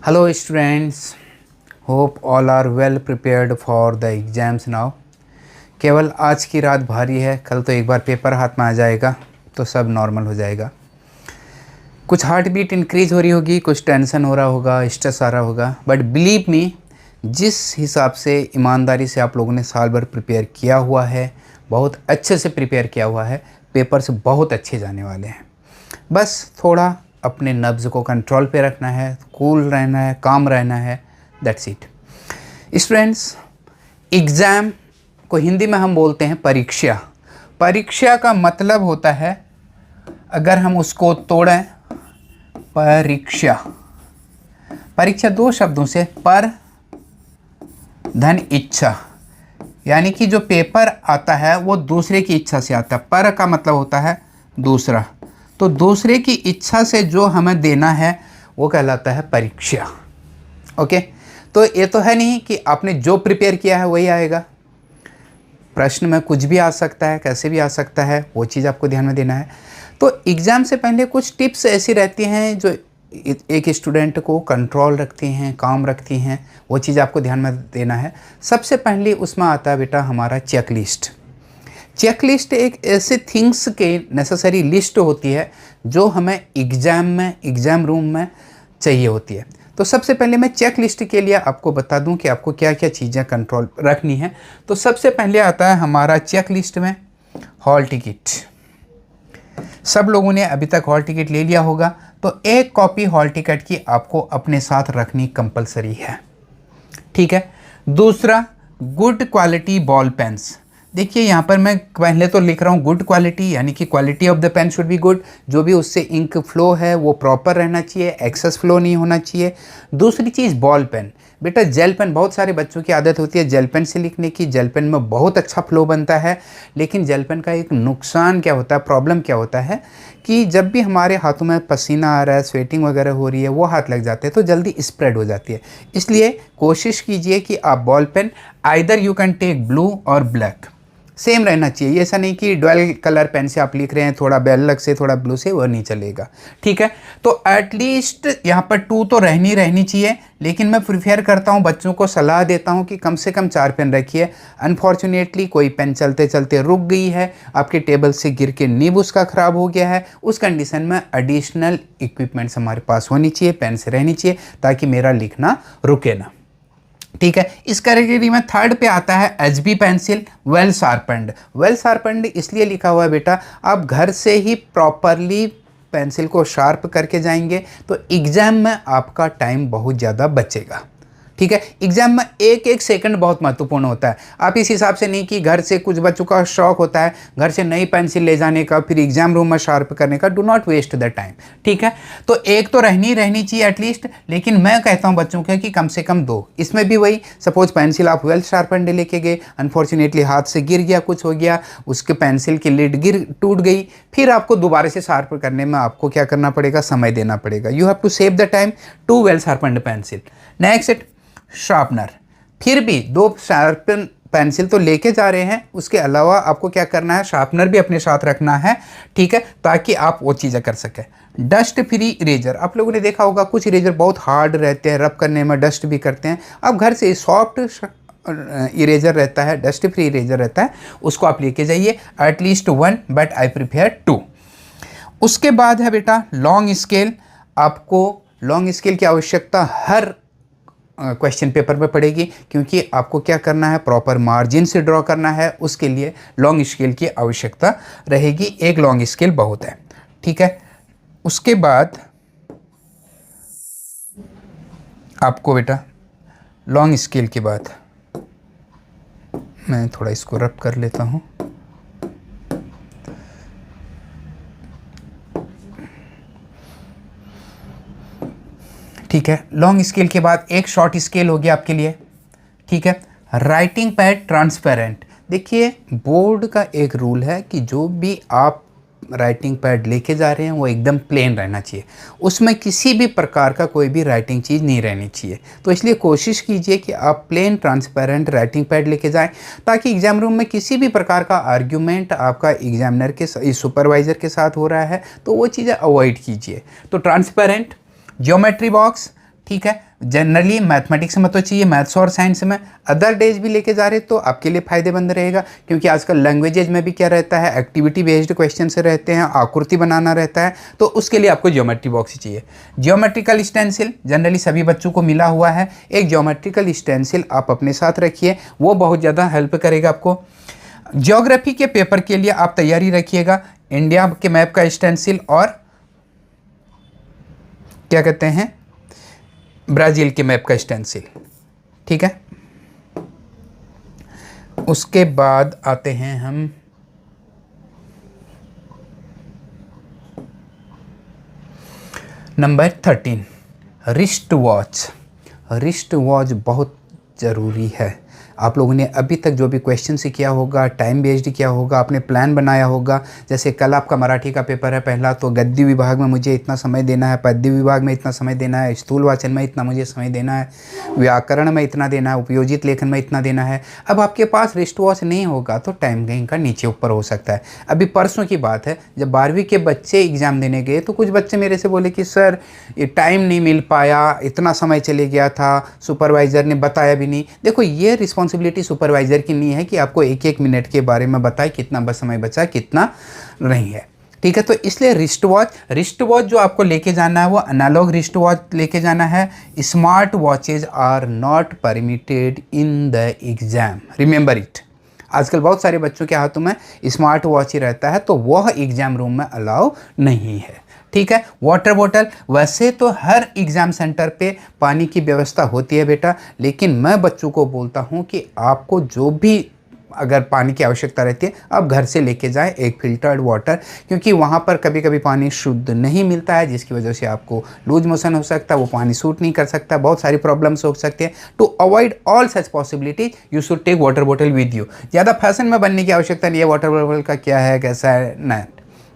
Hello students, hope all are well prepared for the exams now. केवल आज की रात भारी है, कल तो एक बार पेपर हाथ में आ जाएगा तो सब नॉर्मल हो जाएगा। कुछ हार्ट बीट इंक्रीज हो रही होगी, कुछ टेंशन हो रहा होगा, स्ट्रेस आ रहा होगा, बट बिलीव मी, जिस हिसाब से ईमानदारी से आप लोगों ने साल भर प्रिपेयर किया हुआ है, बहुत अच्छे से प्रिपेयर किया हुआ है, पेपर्स बहुत अच्छे जाने वाले हैं। बस थोड़ा अपने नब्ज़ को कंट्रोल पे रखना है, कूल रहना है, काम रहना है, दैट्स इट। स्टूडेंट्स, एग्ज़ाम को हिंदी में हम बोलते हैं परीक्षा। परीक्षा का मतलब होता है, अगर हम उसको तोड़ें, परीक्षा, परीक्षा दो शब्दों से, पर धन इच्छा, यानी कि जो पेपर आता है वो दूसरे की इच्छा से आता है। पर का मतलब होता है दूसरा, तो दूसरे की इच्छा से जो हमें देना है वो कहलाता है परीक्षा। ओके, तो ये तो है नहीं कि आपने जो प्रिपेयर किया है वही आएगा। प्रश्न में कुछ भी आ सकता है, कैसे भी आ सकता है, वो चीज़ आपको ध्यान में देना है। तो एग्ज़ाम से पहले कुछ टिप्स ऐसी रहती हैं जो एक स्टूडेंट को कंट्रोल रखती हैं, काम रखती हैं, वो चीज़ आपको ध्यान में देना है। सबसे पहले उसमें आता है बेटा हमारा चेकलिस्ट। चेकलिस्ट एक ऐसे थिंग्स के नेसेसरी लिस्ट होती है जो हमें एग्ज़ाम में, एग्ज़ाम रूम में चाहिए होती है। तो सबसे पहले मैं चेक लिस्ट के लिए आपको बता दूं कि आपको क्या क्या चीज़ें कंट्रोल रखनी है। तो सबसे पहले आता है हमारा चेक लिस्ट में हॉल टिकट। सब लोगों ने अभी तक हॉल टिकट ले लिया होगा, तो एक कॉपी हॉल टिकट की आपको अपने साथ रखनी कंपलसरी है, ठीक है। दूसरा, गुड क्वालिटी बॉल पेन्स। देखिए यहाँ पर मैं पहले तो लिख रहा हूँ गुड क्वालिटी, यानी कि quality of the pen should be good. जो भी उससे इंक फ्लो है वो प्रॉपर रहना चाहिए, एक्सेस फ्लो नहीं होना चाहिए। दूसरी चीज़, बॉल पेन। बेटा जेल पेन, बहुत सारे बच्चों की आदत होती है जेल पेन से लिखने की। जेल पेन में बहुत अच्छा फ्लो बनता है, लेकिन जेल पेन का एक नुकसान क्या होता है, प्रॉब्लम क्या होता है कि जब भी हमारे हाथों में पसीना आ रहा है, स्वेटिंग वगैरह हो रही है, वो हाथ लग जाते हैं तो जल्दी स्प्रेड हो जाती है। इसलिए कोशिश कीजिए कि आप ball pen, either you can take blue और ब्लैक, सेम रहना चाहिए। ऐसा नहीं कि डुअल कलर पेन से आप लिख रहे हैं, थोड़ा ब्लैक से थोड़ा ब्लू से, वो नहीं चलेगा, ठीक है। तो एटलीस्ट यहाँ पर 2 तो रहनी चाहिए, लेकिन मैं प्रिफेयर करता हूँ, बच्चों को सलाह देता हूँ कि कम से कम 4 पेन रखिए। अनफॉर्चुनेटली कोई पेन चलते चलते रुक गई है, आपके टेबल से गिर के निब उसका ख़राब हो गया है, उस कंडीशन में एडिशनल इक्विपमेंट्स हमारे पास होनी चाहिए, पेन से रहनी चाहिए, ताकि मेरा लिखना रुके ना, ठीक है। इस कैटेगरी में थर्ड पे आता है HB pencil, well sharpened. Well sharpened इसलिए लिखा हुआ है बेटा, आप घर से ही प्रॉपरली पेंसिल को शार्प करके जाएंगे तो एग्ज़ाम में आपका टाइम बहुत ज़्यादा बचेगा, ठीक है। एग्जाम में एक एक सेकंड बहुत महत्वपूर्ण होता है। आप इस हिसाब से नहीं कि घर से, कुछ बच्चों का शौक होता है घर से नई पेंसिल ले जाने का, फिर एग्जाम रूम में शार्प करने का। Do not waste the time, ठीक है। तो एक तो रहनी चाहिए एटलीस्ट, लेकिन मैं कहता हूं बच्चों के कि कम से कम 2। इसमें भी वही, सपोज पेंसिल आप वेल शार्पन्ड लेके गए, अनफॉर्चुनेटली हाथ से गिर गया, कुछ हो गया, उसके पेंसिल की लिड टूट गई, फिर आपको दोबारा से शार्प करने में आपको क्या करना पड़ेगा, समय देना पड़ेगा। You have to save the time, 2 well sharpened pencil. Next, sharpener. फिर भी 2 शार्पन पेंसिल तो लेके जा रहे हैं, उसके अलावा आपको क्या करना है, शार्पनर भी अपने साथ रखना है, ठीक है, ताकि आप वो चीज़ें कर सकें। डस्ट फ्री इरेजर, आप लोगों ने देखा होगा कुछ इरेजर बहुत हार्ड रहते हैं, रब करने में डस्ट भी करते हैं। आप घर से सॉफ्ट इरेजर रहता है, डस्ट फ्री इरेजर रहता है, उसको आप लेके जाइए, एटलीस्ट 1, बट आई प्रिफेयर 2। उसके बाद है बेटा लॉन्ग स्केल। आपको लॉन्ग स्केल की आवश्यकता हर क्वेश्चन पेपर में पड़ेगी, क्योंकि आपको क्या करना है, प्रॉपर मार्जिन से ड्रॉ करना है, उसके लिए लॉन्ग स्केल की आवश्यकता रहेगी। एक लॉन्ग स्केल बहुत है, ठीक है। उसके बाद आपको बेटा लॉन्ग स्केल के बाद, मैं थोड़ा इसको रब कर लेता हूँ, ठीक है। लॉन्ग स्केल के बाद एक शॉर्ट स्केल हो गया आपके लिए, ठीक है। Writing pad transparent. देखिए बोर्ड का एक रूल है कि जो भी आप राइटिंग पैड लेके जा रहे हैं वो एकदम प्लेन रहना चाहिए, उसमें किसी भी प्रकार का कोई भी राइटिंग चीज़ नहीं रहनी चाहिए। तो इसलिए कोशिश कीजिए कि आप प्लेन ट्रांसपेरेंट राइटिंग पैड लेके जाएं, ताकि एग्जाम रूम में किसी भी प्रकार का आर्ग्यूमेंट आपका एग्जामिनर के सुपरवाइज़र के साथ हो रहा है तो वो चीज़ें अवॉइड कीजिए। तो ट्रांसपेरेंट, ज्योमेट्री बॉक्स, ठीक है, जनरली मैथमेटिक्स में तो चाहिए, मैथ्स और साइंस में। अदर डेज भी लेके जा रहे तो आपके लिए फ़ायदेमंद रहेगा, क्योंकि आजकल लैंग्वेजेज में भी क्या रहता है, एक्टिविटी बेस्ड क्वेश्चन से रहते हैं, आकृति बनाना रहता है, तो उसके लिए आपको ज्योमेट्री बॉक्स चाहिए। ज्योमेट्रिकल स्टेंसिल जनरली सभी बच्चों को मिला हुआ है। एक ज्योमेट्रिकल स्टेंसिल आप अपने साथ रखिए, वो बहुत ज़्यादा हेल्प करेगा आपको। ज्योग्राफी के पेपर के लिए आप तैयारी रखिएगा, इंडिया के मैप का स्टेंसिल और क्या कहते हैं, ब्राज़ील के मैप का स्टेंसिल, ठीक है। उसके बाद आते हैं हम number 13, wrist watch. Wrist watch बहुत ज़रूरी है। आप लोगों ने अभी तक जो भी क्वेश्चन से किया होगा, टाइम बेस्ड किया होगा, आपने प्लान बनाया होगा। जैसे कल आपका मराठी का पेपर है पहला, तो गद्य विभाग में मुझे इतना समय देना है, पद्य विभाग में इतना समय देना है, स्थूल वाचन में इतना मुझे समय देना है, व्याकरण में इतना देना है, उपयोजित लेखन में इतना देना है। अब आपके पास रिस्ट वॉच नहीं होगा तो टाइम कहीं का नीचे ऊपर हो सकता है। अभी परसों की बात है, जब 12वीं के बच्चे एग्ज़ाम देने गए तो कुछ बच्चे मेरे से बोले कि सर ये टाइम नहीं मिल पाया, इतना समय चले गया था, सुपरवाइज़र ने बताया भी नहीं। देखो, ये रिस्पॉन्सिबिलिटी सुपरवाइज़र की नहीं है कि आपको एक एक मिनट के बारे में बताए कितना बस समय बचा, कितना नहीं है, ठीक है। तो इसलिए रिस्ट वॉच जो आपको लेके जाना है वो एनालॉग रिस्ट वॉच लेके जाना है। Smart watches are not permitted in the exam, remember it. आजकल बहुत सारे बच्चों के हाथों में स्मार्ट वॉच ही रहता है, तो वह एग्जाम रूम में अलाउ नहीं है, ठीक है। वाटर बॉटल, वैसे तो हर एग्ज़ाम सेंटर पे पानी की व्यवस्था होती है बेटा, लेकिन मैं बच्चों को बोलता हूँ कि आपको जो भी अगर पानी की आवश्यकता रहती है आप घर से लेके जाएं एक फिल्टर्ड वाटर, क्योंकि वहाँ पर कभी कभी पानी शुद्ध नहीं मिलता है, जिसकी वजह से आपको लूज मोशन हो सकता है, वो पानी सूट नहीं कर सकता, बहुत सारी प्रॉब्लम्स हो सकते हैं। To avoid all such possibility you should take water bottle with you. ज़्यादा फैशन में बनने की आवश्यकता नहीं है, वाटर बॉटल का क्या है कैसा है, ना,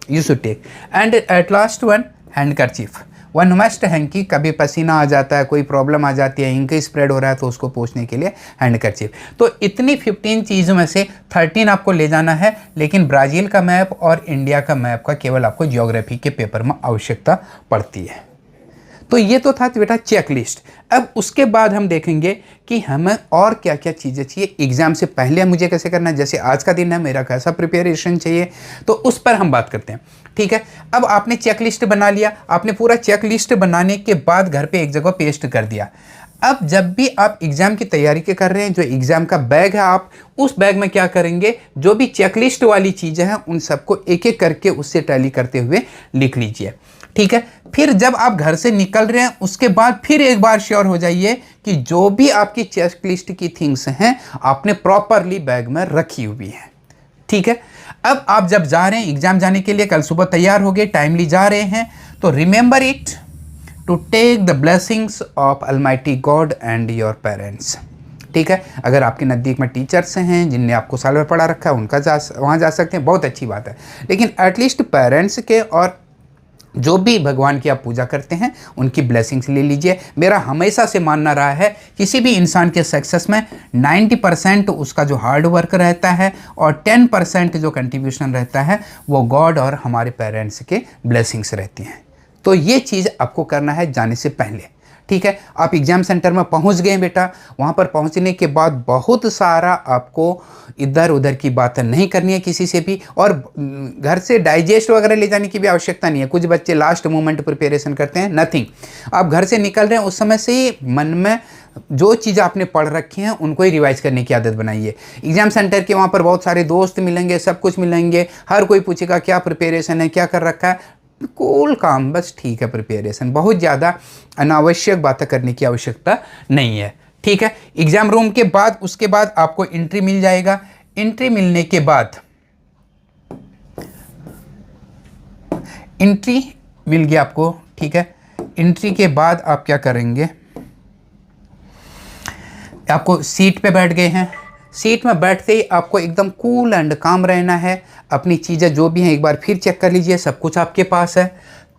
you should take। and at last one, handkerchief। One must hanky, कभी पसीना आ जाता है, कोई प्रॉब्लम आ जाती है, इंक स्प्रेड हो रहा है तो उसको पोंछने के लिए हैंडकरचीफ। तो इतनी 15 चीज़ों में से 13 आपको ले जाना है, लेकिन ब्राज़ील का मैप और इंडिया का मैप का केवल आपको ज्योग्राफी के पेपर में आवश्यकता पड़ती है। तो ये तो था बेटा चेक लिस्ट। अब उसके बाद हम देखेंगे कि हमें और क्या क्या चीज़ें चाहिए एग्ज़ाम से पहले, मुझे कैसे करना है। जैसे आज का दिन है, मेरा कैसा प्रिपरेशन चाहिए, तो उस पर हम बात करते हैं, ठीक है। अब आपने चेक लिस्ट बना लिया, आपने पूरा चेक लिस्ट बनाने के बाद घर पे एक जगह पेस्ट कर दिया। अब जब भी आप एग्ज़ाम की तैयारी के कर रहे हैं, जो एग्ज़ाम का बैग है, आप उस बैग में क्या करेंगे, जो भी चेकलिस्ट वाली चीज़ें हैं उन सबको एक एक करके उससे टैली करते हुए लिख लीजिए, ठीक है। फिर जब आप घर से निकल रहे हैं उसके बाद फिर एक बार श्योर हो जाइए कि जो भी आपकी चेकलिस्ट की थिंग्स हैं आपने प्रॉपरली बैग में रखी हुई है, ठीक है। अब आप जब जा रहे हैं एग्ज़ाम जाने के लिए, कल सुबह तैयार हो गए, टाइमली जा रहे हैं, तो remember it to take the blessings of almighty God and your parents, ठीक है। अगर आपके नज़दीक में टीचर्स हैं जिनने आपको साल भर पढ़ा रखा है, उनका वहाँ जा सकते हैं, बहुत अच्छी बात है। लेकिन एटलीस्ट पेरेंट्स के और जो भी भगवान की आप पूजा करते हैं उनकी ब्लेसिंग्स ले लीजिए। मेरा हमेशा से मानना रहा है किसी भी इंसान के सक्सेस में 90% उसका जो हार्ड वर्क रहता है और 10% जो कंट्रीब्यूशन रहता है वो गॉड और हमारे पेरेंट्स के ब्लेसिंग्स रहती हैं। तो ये चीज़ आपको करना है जाने से पहले, ठीक है। आप एग्ज़ाम सेंटर में पहुंच गए बेटा, वहाँ पर पहुंचने के बाद बहुत सारा आपको इधर उधर की बातें नहीं करनी है किसी से भी, और घर से डाइजेस्ट वगैरह ले जाने की भी आवश्यकता नहीं है। कुछ बच्चे लास्ट मोमेंट प्रिपरेशन करते हैं, नथिंग। आप घर से निकल रहे हैं उस समय से ही मन में जो चीज़ आपने पढ़ रखी हैं उनको ही रिवाइज करने की आदत बनाइए। एग्ज़ाम सेंटर के वहाँ पर बहुत सारे दोस्त मिलेंगे, सब कुछ मिलेंगे, हर कोई पूछेगा क्या प्रिपरेशन है, क्या कर रखा है। कूल काम, बस ठीक है प्रिपरेशन, बहुत ज़्यादा अनावश्यक बातें करने की आवश्यकता नहीं है, ठीक है। एग्ज़ाम रूम के बाद उसके बाद आपको एंट्री मिल जाएगा। एंट्री मिलने के बाद एंट्री मिल गया आपको, ठीक है। एंट्री के बाद आप क्या करेंगे, आपको सीट पे बैठ गए हैं, सीट में बैठते ही आपको एकदम कूल एंड काम रहना है। अपनी चीज़ें जो भी हैं एक बार फिर चेक कर लीजिए, सब कुछ आपके पास है।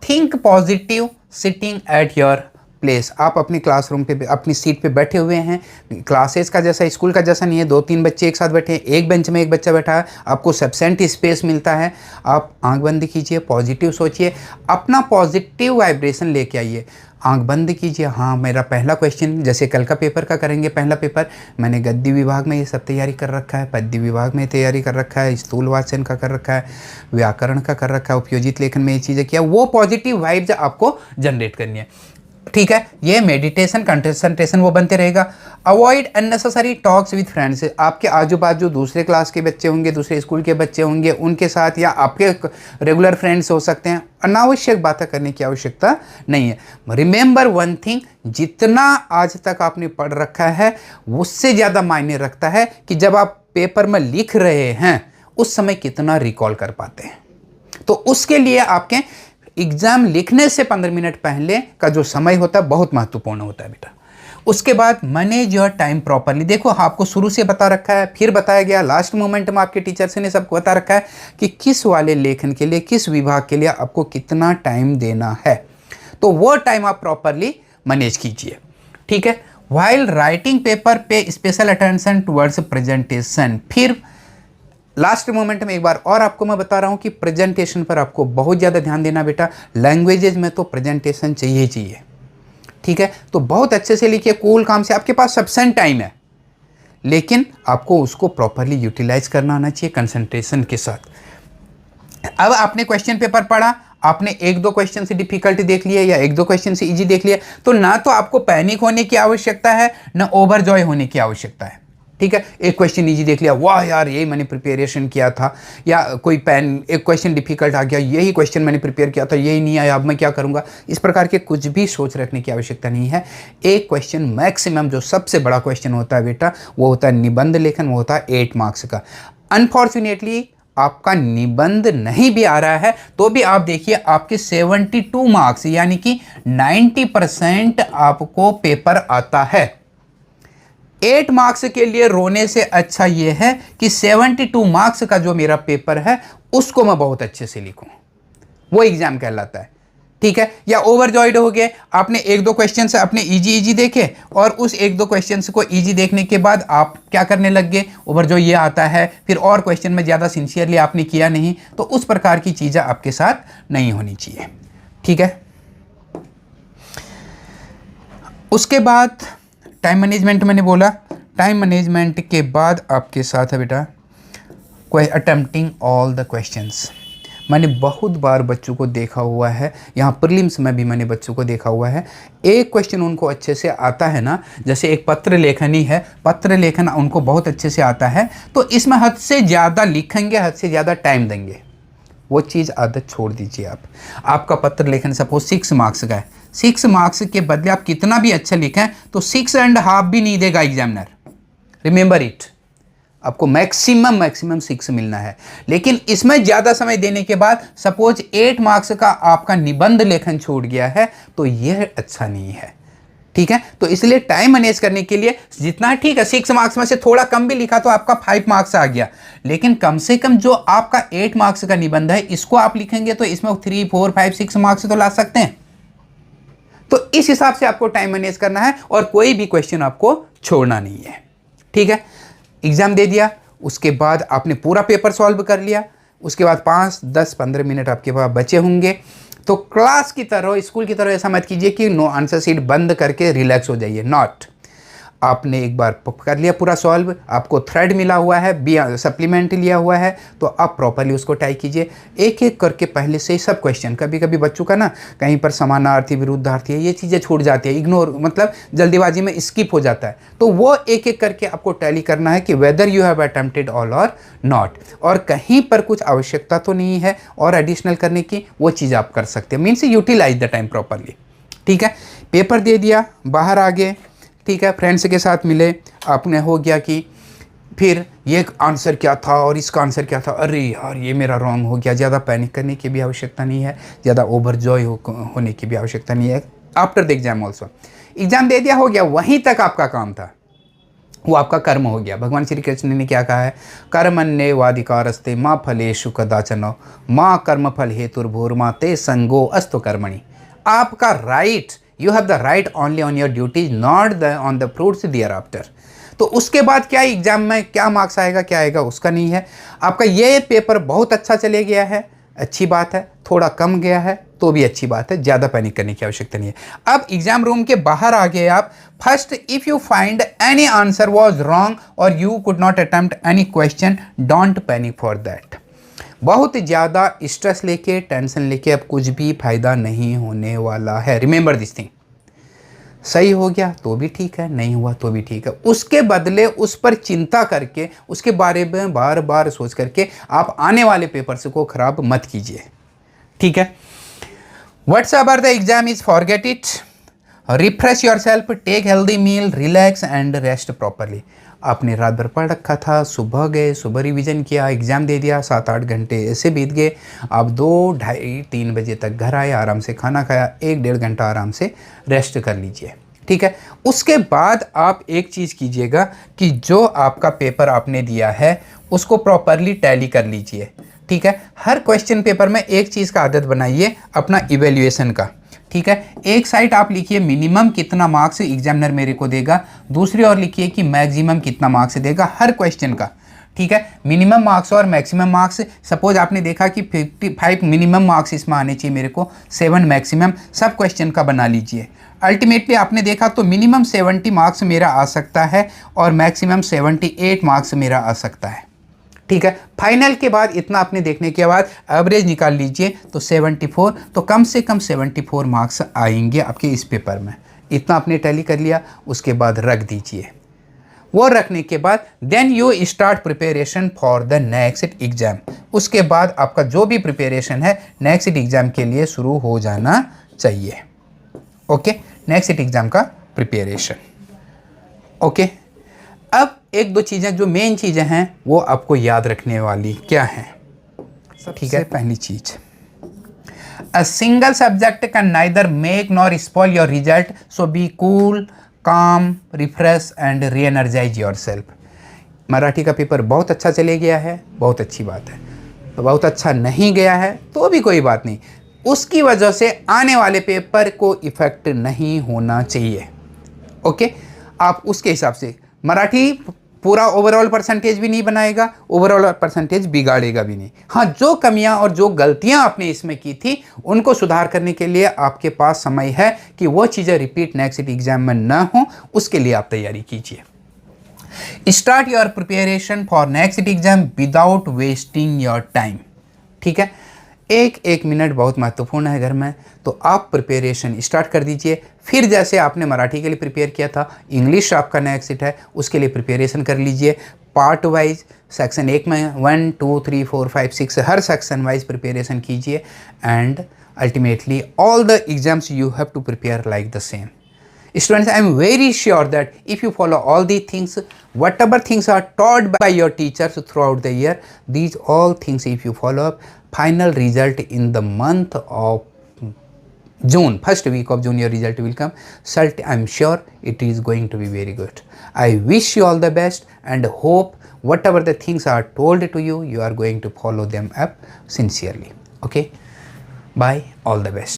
Think positive sitting at your place. आप अपनी क्लासरूम पे अपनी सीट पे बैठे हुए हैं, क्लासेस का जैसा, स्कूल का जैसा नहीं है 2-3 बच्चे एक साथ बैठे हैं, एक बेंच में एक बच्चा बैठा है, आपको सफिशिएंट स्पेस मिलता है। आप आंख बंद कीजिए, पॉजिटिव सोचिए, अपना पॉजिटिव वाइब्रेशन लेके आइए। आंख बंद कीजिए। हाँ, मेरा पहला क्वेश्चन, जैसे कल का पेपर का करेंगे, पहला पेपर मैंने गद्य विभाग में ये सब तैयारी कर रखा है, पद्य विभाग में तैयारी कर रखा है, स्थूल वाचन का कर रखा है, व्याकरण का कर रखा है, उपयोजित लेखन में ये चीज़ें किया। वो पॉजिटिव वाइब्स आपको जनरेट करनी है, ठीक है। ये मेडिटेशन कंसंट्रेशन वो बनते रहेगा। Avoid unnecessary talks with friends. आपके आजू बाजू दूसरे क्लास के बच्चे होंगे, दूसरे स्कूल के बच्चे होंगे, उनके साथ या आपके रेगुलर फ्रेंड्स हो सकते हैं, अनावश्यक बातें करने की आवश्यकता नहीं है। रिमेंबर वन थिंग, जितना आज तक आपने पढ़ रखा है उससे ज़्यादा मायने रखता है कि जब आप पेपर में लिख रहे हैं उस समय कितना रिकॉल कर पाते हैं। तो उसके लिए आपके एग्जाम लिखने से 15 मिनट पहले का जो समय होता है बहुत महत्वपूर्ण होता है बेटा। उसके बाद मैनेज योर टाइम प्रॉपरली। देखो, आपको शुरू से बता रखा है, फिर बताया गया, लास्ट मोमेंट में आपके टीचर्स ने सबको बता रखा है कि किस वाले लेखन के लिए, किस विभाग के लिए आपको कितना टाइम देना है। तो वो टाइम आप प्रॉपरली मैनेज कीजिए, ठीक है। व्हाइल राइटिंग पेपर पे स्पेशल अटेंशन टुवर्ड्स प्रेजेंटेशन। फिर लास्ट मोमेंट में एक बार और आपको मैं बता रहा हूं कि प्रेजेंटेशन पर आपको बहुत ज़्यादा ध्यान देना बेटा। लैंग्वेजेज में तो प्रेजेंटेशन चाहिए चाहिए, ठीक है। तो बहुत अच्छे से लिखिए, कूल काम से। आपके पास सफिशिएंट टाइम है, लेकिन आपको उसको प्रॉपरली यूटिलाइज करना आना चाहिए कंसंट्रेशन के साथ। अब आपने क्वेश्चन पेपर पढ़ा, आपने एक दो क्वेश्चन से डिफिकल्टी देख लिया या एक दो क्वेश्चन से इजी देख लिया, तो ना तो आपको पैनिक होने की आवश्यकता है, ना ओवरजॉय होने की आवश्यकता है, ठीक है। एक क्वेश्चन इजी देख लिया, वाह यार यही मैंने प्रिपरेशन किया था, या एक क्वेश्चन डिफिकल्ट आ गया, यही क्वेश्चन मैंने प्रिपेयर किया था, यही नहीं आया, अब मैं क्या करूंगा। इस प्रकार के कुछ भी सोच रखने की आवश्यकता नहीं है। एक क्वेश्चन मैक्सिमम, जो सबसे बड़ा क्वेश्चन होता है बेटा, वो होता है निबंध लेखन, वो होता है 8 मार्क्स का। अनफॉर्चुनेटली आपका निबंध नहीं भी आ रहा है तो भी आप देखिए आपके 72 मार्क्स यानी कि 90% आपको पेपर आता है। 8 मार्क्स के लिए रोने से अच्छा यह है कि 72 मार्क्स का जो मेरा पेपर है उसको मैं बहुत अच्छे से लिखूं, वो एग्जाम कहलाता है, ठीक है। या ओवरजॉयड हो गए, आपने एक दो क्वेश्चन से अपने इजी देखे और उस एक दो क्वेश्चन को इजी देखने के बाद आप क्या करने लग गए, ओवरजॉय ये आता है, फिर और क्वेश्चन में ज़्यादा सिंसियरली आपने किया नहीं, तो उस प्रकार की चीज़ें आपके साथ नहीं होनी चाहिए, ठीक है। उसके बाद टाइम मैनेजमेंट मैंने बोला, टाइम मैनेजमेंट के बाद आपके साथ है बेटा अटेम्प्टिंग ऑल द क्वेश्चंस। मैंने बहुत बार बच्चों को देखा हुआ है, यहाँ प्रीलिम्स में भी मैंने बच्चों को देखा हुआ है, एक क्वेश्चन उनको अच्छे से आता है ना, जैसे एक पत्र लेखनी है, पत्र लेखन उनको बहुत अच्छे से आता है, तो इसमें हद से ज़्यादा लिखेंगे, हद से ज़्यादा टाइम देंगे, वो चीज़ आदत छोड़ दीजिए आप। आपका पत्र लेखन सपोज 6 मार्क्स का है, 6 मार्क्स के बदले आप कितना भी अच्छा लिखें तो 6.5 भी नहीं देगा एग्जामिनर, रिमेंबर इट। आपको मैक्सिमम 6 मिलना है, लेकिन इसमें ज़्यादा समय देने के बाद सपोज 8 मार्क्स का आपका निबंध लेखन छूट गया है तो यह अच्छा नहीं है, ठीक है। तो इसलिए टाइम मैनेज करने के लिए जितना, ठीक है 6 मार्क्स में से थोड़ा कम भी लिखा तो आपका 5 मार्क्स आ गया, लेकिन कम से कम जो आपका 8 मार्क्स का निबंध है इसको आप लिखेंगे तो इसमें 3, 4, 5, 6 मार्क्स तो ला सकते हैं। तो इस हिसाब से आपको टाइम मैनेज करना है और कोई भी क्वेश्चन आपको छोड़ना नहीं है, ठीक है। एग्जाम दे दिया, उसके बाद आपने पूरा पेपर सॉल्व कर लिया, उसके बाद 5, 10, 15 मिनट आपके पास बचे होंगे, तो क्लास की तरह, स्कूल की तरह ऐसा मत कीजिए कि नो आंसर शीट बंद करके रिलैक्स हो जाइए, नॉट। आपने एक बार कर लिया पूरा सॉल्व, आपको थ्रेड मिला हुआ है, बी सप्लीमेंट लिया हुआ है, तो आप प्रॉपरली उसको टाइप कीजिए, एक एक करके पहले से ही सब क्वेश्चन। कभी कभी बच्चों का ना कहीं पर समानार्थी विरुद्धार्थी है, ये चीज़ें छूट जाती है, इग्नोर, मतलब जल्दीबाजी में स्किप हो जाता है, तो वो एक एक करके आपको टैली करना है कि whether you have attempted all और नॉट, और कहीं पर कुछ आवश्यकता तो नहीं है और एडिशनल करने की, वो चीज़ आप कर सकते हैं, means utilize the time properly, ठीक है। पेपर दे दिया, बाहर आ गए, ठीक है, फ्रेंड्स के साथ मिले, आपने हो गया कि फिर ये आंसर क्या था और इसका आंसर क्या था, अरे यार ये मेरा रॉन्ग हो गया। ज़्यादा पैनिक करने की भी आवश्यकता नहीं है, ज़्यादा ओवरजॉय होने की भी आवश्यकता नहीं है। After the exam also, exam दे दिया, हो गया, वहीं तक आपका काम था, वो आपका कर्म हो गया। भगवान श्री कृष्ण ने क्या कहा है, कर्मण्येवाधिकारस्ते माँ फलेषु कदाचन माँ कर्मफल हेतुर्भूर्मा ते संगो अस्तु कर्मणि। आपका right, you have the right only on your duties, not on the fruits thereafter. तो उसके बाद क्या एग्जाम में क्या मार्क्स आएगा क्या आएगा उसका नहीं है। आपका ये पेपर बहुत अच्छा चले गया है, अच्छी बात है, थोड़ा कम गया है, तो भी अच्छी बात है, ज़्यादा पैनिक करने की आवश्यकता नहीं है। अब एग्जाम रूम के बाहर आ गए आप। First, if you find any answer was wrong और you could not attempt any question, don't panic for that. बहुत ज़्यादा स्ट्रेस लेके, टेंशन लेके अब कुछ भी फायदा नहीं होने वाला है। रिमेंबर दिस थिंग, सही हो गया तो भी ठीक है, नहीं हुआ तो भी ठीक है। उसके बदले उस पर चिंता करके, उसके बारे में बार बार सोच करके आप आने वाले पेपर्स को खराब मत कीजिए, ठीक है। Whatsoever the exam is forget it, refresh yourself, take healthy meal, relax and rest properly. आपने रात भर पढ़ रखा था, सुबह गए, सुबह रिवीजन किया, एग्ज़ाम दे दिया, 7-8 घंटे ऐसे बीत गए। आप 2, ढाई, 3 बजे तक घर आए, आराम से खाना खाया, 1-1.5 घंटा आराम से रेस्ट कर लीजिए, ठीक है। उसके बाद आप एक चीज़ कीजिएगा कि जो आपका पेपर आपने दिया है उसको प्रॉपरली टैली कर लीजिए, ठीक है। हर क्वेश्चन पेपर में एक चीज़ का आदत बनाइए, अपना इवेल्युएशन का, ठीक है। एक साइड आप लिखिए मिनिमम कितना मार्क्स एग्जामिनर मेरे को देगा, दूसरी ओर लिखिए कि मैक्सिमम कितना मार्क्स देगा हर क्वेश्चन का, ठीक है। मिनिमम मार्क्स और मैक्सिमम मार्क्स, सपोज आपने देखा कि 55 मिनिमम मार्क्स इसमें आने चाहिए मेरे को, 7 मैक्सिमम, सब क्वेश्चन का बना लीजिए। अल्टीमेटली आपने देखा तो मिनिमम 70 मार्क्स मेरा आ सकता है और मैक्सिमम 78 मार्क्स मेरा आ सकता है, ठीक है। फाइनल के बाद इतना आपने देखने के बाद एवरेज निकाल लीजिए तो 74, तो कम से कम 74 मार्क्स आएंगे आपके इस पेपर में। इतना आपने टैली कर लिया, उसके बाद रख दीजिए। वो रखने के बाद then you start preparation for the next exam. उसके बाद आपका जो भी प्रिपरेशन है नेक्स्ट एग्जाम के लिए शुरू हो जाना चाहिए, ओके। नेक्स्ट एग्जाम का प्रिपरेशन, ओके। अब 1-2 चीज़ें जो मेन चीज़ें हैं वो आपको याद रखने वाली क्या हैं, ठीक है। पहली चीज़, a single subject can neither make nor spoil your result, so be cool, calm, refresh and reenergise yourself. Marathi का पेपर बहुत अच्छा चले गया है, बहुत अच्छी बात है। तो बहुत अच्छा नहीं गया है तो भी कोई बात नहीं, उसकी वजह से आने वाले पेपर को इफेक्ट नहीं होना चाहिए, ओके। आप उसके हिसाब से, मराठी पूरा ओवरऑल परसेंटेज भी नहीं बनाएगा, ओवरऑल परसेंटेज बिगाड़ेगा भी नहीं। हाँ, जो कमियां और जो गलतियां आपने इसमें की थी उनको सुधार करने के लिए आपके पास समय है कि वो चीज़ें रिपीट नेक्स्ट एग्जाम में ना हो, उसके लिए आप तैयारी कीजिए। Start your preparation for next exam without wasting your time, ठीक है। 1-1 मिनट बहुत महत्वपूर्ण है घर में, तो आप प्रिपरेशन स्टार्ट कर दीजिए। फिर जैसे आपने मराठी के लिए प्रिपेयर किया था, इंग्लिश आपका नेक्स्ट है, उसके लिए प्रिपरेशन कर लीजिए। पार्ट वाइज, सेक्शन 1 में 1, 2, 3, 4, 5, 6 हर सेक्शन वाइज प्रिपरेशन कीजिए and ultimately all the exams you have to prepare like the same. Students, I am very sure that if you follow all these things, whatever things are taught by your teachers throughout the year, these all things if you follow up, final result in the month of June, first week of June, your result will come. I am sure it is going to be very good. I wish you all the best and hope whatever the things are told to you, you are going to follow them up sincerely. Okay, bye, all the best.